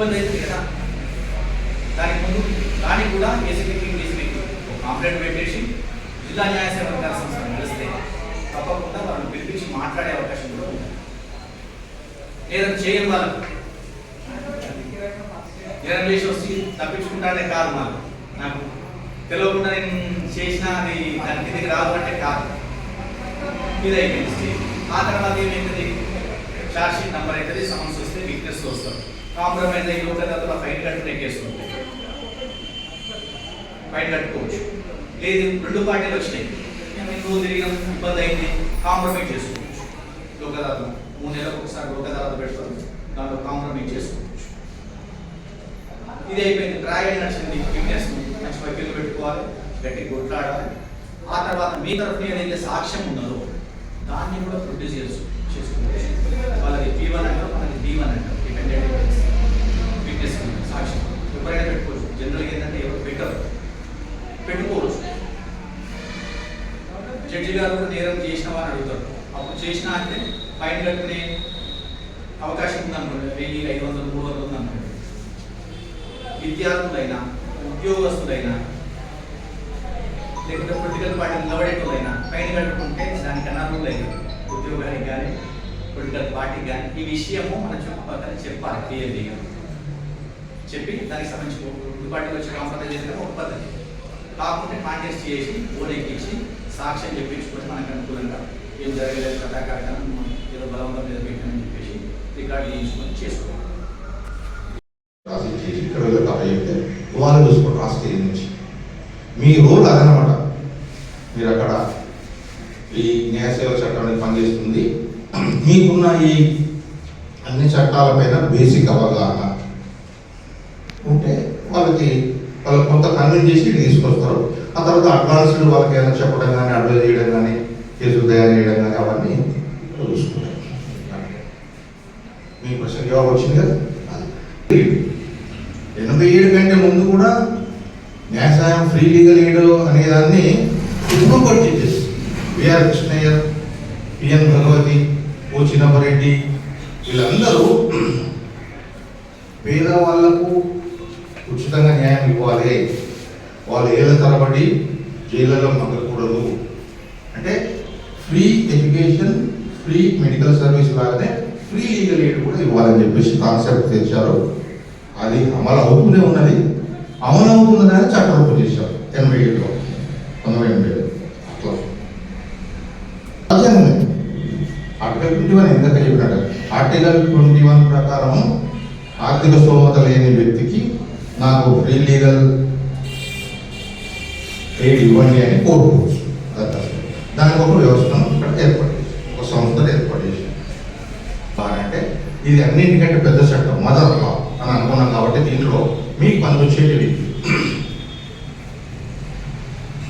ఇబ్బంది అవుతుంది కదా. దానికి కూడా ఏసీబీకి ఒక కాంప్లైంట్ పెట్టేసి జిల్లా న్యాయ సేవా సంస్థ కలిస్తే తప్పకుండా వాళ్ళని పిలిపించి మాట్లాడే అవకాశం కూడా ఉంది. నేరం చేయని వాళ్ళు నేరం చేసి వచ్చి తప్పించుకుంటానే కాదు, నాకు తెలియకుండా నేను చేసిన అది దాని కిందకి రాదు అంటే కాదు, ఇది అయిపోయింది. ఆ తర్వాత ఏమైతుంది, ఛార్జ్ షీట్ నెంబర్ అవుతుంది, సమన్స్ వస్తే వీక్నెస్ వస్తారు, కాంప్రమైజ్ అయ్యి లోకదాతలో ఫైన్ కట్టుకునే కేసు ఉంటుంది, ఫైన్ కట్టుకోవచ్చు. లేదు 2 పార్టీలు వచ్చినాయి, మేము తిరిగిన ఇబ్బంది అయింది, కాంప్రమైజ్ చేసుకోవచ్చు. లోకదాతలు 3 నెలలకు ఒకసారి లోకదాతలు పెడతారు, దాంట్లో కాంప్రమైజ్ చేసుకోవచ్చు. ఇది అయిపోయింది, ట్రయల్ నడిచింది, వీక్నెస్ మంచి వకీలు పెట్టుకోవాలి, గట్టి కొట్లాడాలి. ఆ తర్వాత మీ తరఫున ఏదైతే సాక్ష్యం ఉన్నదో దాన్ని కూడా ప్రొడ్యూస్ చేసుకోవచ్చు. వాళ్ళది P1 అంటారు, మనది D1 అంటారు, డిపెండెంట్ వీక్నెస్ సాక్ష్యం ఎవరైనా పెట్టుకోవచ్చు. జనరల్గా ఏంటంటే ఎవరు పెట్టుకోవచ్చు. జడ్జి గారు కూడా నేరం చేసిన వారిని అడుగుతారు, అప్పుడు చేసిన అంటే ఫైన్ కట్టుకునే అవకాశం ఉందనుకోండి, 1000, 500, 300 ఉందనుకోండి. విద్యార్థులైనా ఉద్యోగస్తులైనా లేకపోతే పొలిటికల్ పార్టీ నిలబడేటోళ్ళైనా ఫైన్ కట్టుకుంటే దానికి అనర్హులైన ఉద్యోగానికి కానీ పొలిటికల్ పార్టీకి కానీ ఈ విషయము మన చుట్టుపక్కల చెప్పాలి, క్లియర్గా చెప్పి దానికి సంబంధించి 2 పార్టీలు వచ్చి కాంప్రమైజ్ చేసిన ఒక పద్ధతి. కాకుండా కాంటెస్ట్ చేసి ఓడెక్కించి సాక్ష్యం చెప్పించుకొని మనకు అనుకూలంగా ఏం జరగలేదు కథాకారణం ఏదో బలవంతం మీద పెట్టామని చెప్పేసి రికార్డు చేయించుకొని చేసుకోవాలి. ఇక్కడ చెప్తే వాళ్ళు చూసుకోండి రాష్ట్రీయ నుంచి మీ రోల్ అదనమాట. మీరు అక్కడ ఈ న్యాయ సేవా చట్టం అనేది పనిచేస్తుంది, మీకున్న ఈ అన్ని చట్టాలపైన బేసిక్ అవగాహన ఉంటే వాళ్ళకి కొంత కన్విన్స్ చేసి తీసుకొస్తారు. ఆ తర్వాత అడ్వాన్స్డ్ వాళ్ళకి ఏమైనా చెప్పడం కానీ అడ్వైజ్ చేయడం కానీ కేసులు తయారు చేయడం కానీ అవన్నీ చూసుకుంటారు. మీ క్వశ్చన్ జవాబు వచ్చింది కదా. 87 కంటే ముందు కూడా న్యాయసాయం ఫ్రీ లీగల్ ఎయిడ్ అనేదాన్ని ఇప్పుడు పట్టించేసి విఆర్ కృష్ణయ్య, పిఎన్ భగవతి, ఓ చిన్నపరెడ్డి వీళ్ళందరూ పేదవాళ్లకు ఉచితంగా న్యాయం ఇవ్వాలి, వాళ్ళు ఏళ్ళ తరబడి జైళ్ళలో మగ్గకూడదు అంటే free education, free medical service లాగానే ఫ్రీ లీగల్ ఎయిడ్ కూడా ఇవ్వాలని చెప్పేసి కాన్సెప్ట్ తెచ్చారు. అది అమలు అవుతూనే ఉన్నది. అమలు అవుతుందని చట్టరూపం చేశారు 87లో 1987 అట్లా. రాజ్యాంగం ఆర్టికల్ 21 ఎందుకు చెప్పినట్టు, ఆర్టికల్ 21 ప్రకారం ఆర్థిక స్తోమత లేని వ్యక్తికి నాకు ఫ్రీ లీగల్ ఎయిడ్ ఇవ్వండి అని కోరుకోవచ్చు. దానికి ఒక వ్యవస్థను ఇక్కడ ఏర్పాటు చేసి ఒక సంస్థను ఏర్పాటు చేసి అంటే ఇది అన్నింటికంటే పెద్ద చట్టం, మదర్ లా అని అనుకున్నాం. కాబట్టి దీంట్లో మీకు పనికొచ్చేటివి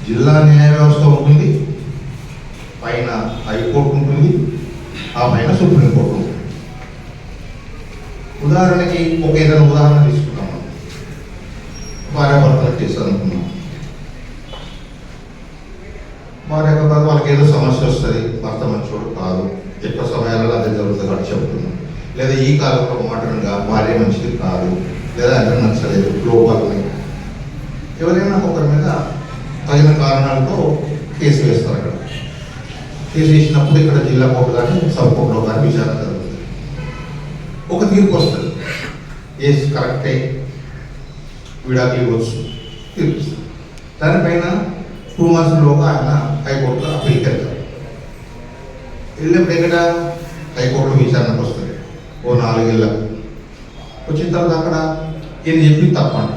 జిల్లా న్యాయ వ్యవస్థ ఉంటుంది, పైన హైకోర్టు ఉంటుంది, ఆ పైన సుప్రీంకోర్టు ఉంటుంది. ఉదాహరణకి ఏదైనా ఉదాహరణ తీసుకున్నాం, భార్యాభర్తల కేసు అనుకున్నాం. భార్యాభర్తలు వాళ్ళకి ఏదో సమస్య వస్తుంది, భర్త మంచోడు కాదు, ఎక్కువ సమయాలలో అదే జరుగుతుంది కాబట్టి చెప్తున్నాం. లేదా ఈ కాలంలో మోడర్న్గా భార్య మంచిది కాదు, లేదా అందరూ నచ్చలేదు, లోపాలని ఎవరైనా ఒకరి మీద తగిన కారణాలతో కేసు వేస్తారు. అక్కడ కేసు వేసినప్పుడు ఇక్కడ జిల్లా కోర్టు కానీ సబ్ కోర్టులో కానీ విచారణ జరుగుతుంది. ఒక తీర్పు వస్తుంది, కేసు కరెక్టే, విడాకులు ఇవ్వచ్చు, తీర్పు. దానిపైన 2 monthsలోగా ఆయన హైకోర్టులో అప్పీల్కి వెళ్తారు. వెళ్ళినప్పుడు ఎక్కడ హైకోర్టులో విచారణకు వస్తుంది ఓ 4 ఏళ్ళకు. వచ్చిన తర్వాత అక్కడ ఈయన చెప్పి తప్పండి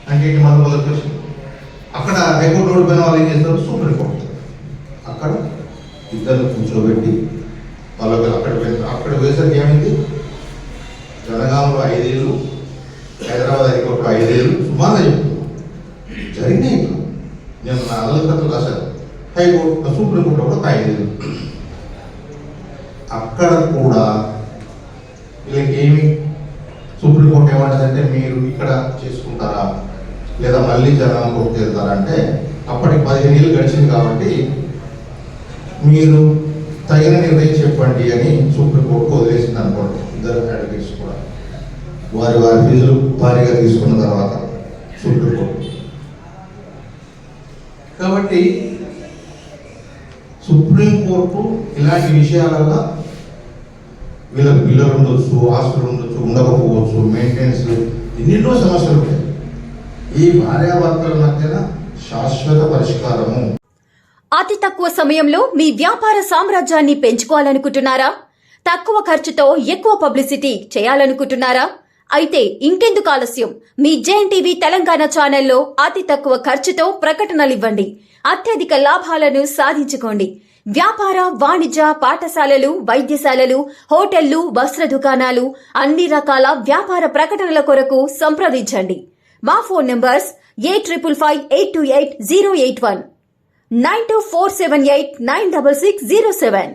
అంటే ఏంటి, మళ్ళీ మొదటి క్వశ్చన్. అక్కడ హైకోర్టు ఓడిపోయిన వాళ్ళు ఏం చేస్తారు, సుప్రీంకోర్టు. అక్కడ ఇద్దరు కూర్చోబెట్టి వాళ్ళకి అక్కడ వేసరికి ఏమైంది, జనగాంలో 5 ఏళ్ళు, హైదరాబాద్ హైకోర్టులో 5 ఏళ్ళు సుమారుగా చెప్తున్నాను జరిగినాయి. నేను నా అలకత్తు రాశాను, హైకోర్టు సుప్రీంకోర్టులో కూడా 5 ఏళ్ళు. అక్కడ కూడా వీళ్ళకి ఏమి సుప్రీంకోర్టు ఏమంటుందంటే మీరు ఇక్కడ చేసుకుంటారా లేదా మళ్ళీ జనగాం కోర్టుకు వెళ్తారా అంటే అప్పటికి 15 ఏళ్ళు గడిచింది కాబట్టి మీరు తగిన నిర్ణయం చెప్పండి అని సుప్రీంకోర్టు వదిలేసింది అనుకోండి. ఇద్దరు అడ్వకేట్స్ కూడా వారి వారి ఫీజులు భారీగా తీసుకున్న తర్వాత సుప్రీంకోర్టు. కాబట్టి సుప్రీంకోర్టు ఇలాంటి విషయాలలో వీళ్ళకి బిల్లులు ఉండొచ్చు, ఆస్తులు ఉండొచ్చు, ఉండకపోవచ్చు, మెయింటెనెన్స్, ఎన్నెన్నో సమస్యలు ఉంటాయి. ఈ భార్యాభర్తల మధ్యన శాశ్వత పరిష్కారము. అతి తక్కువ సమయంలో మీ వ్యాపార సామ్రాజ్యాన్ని పెంచుకోవాలనుకుంటున్నారా? తక్కువ ఖర్చుతో ఎక్కువ పబ్లిసిటీ చేయాలనుకుంటున్నారా? అయితే ఇంకెందుకు ఆలస్యం? మీ జేఎన్టీవీ తెలంగాణ ఛానల్లో అతి తక్కువ ఖర్చుతో ప్రకటనలివ్వండి. అత్యధిక లాభాలను సాధించుకోండి. వ్యాపార, వాణిజ్య, పాఠశాలలు, వైద్యశాలలు, హోటళ్లు, వస్త్ర దుకాణాలు, అన్ని రకాల వ్యాపార ప్రకటనల కొరకు సంప్రదించండి. మా ఫోన్ నంబర్స్ 8558280881 9247896607.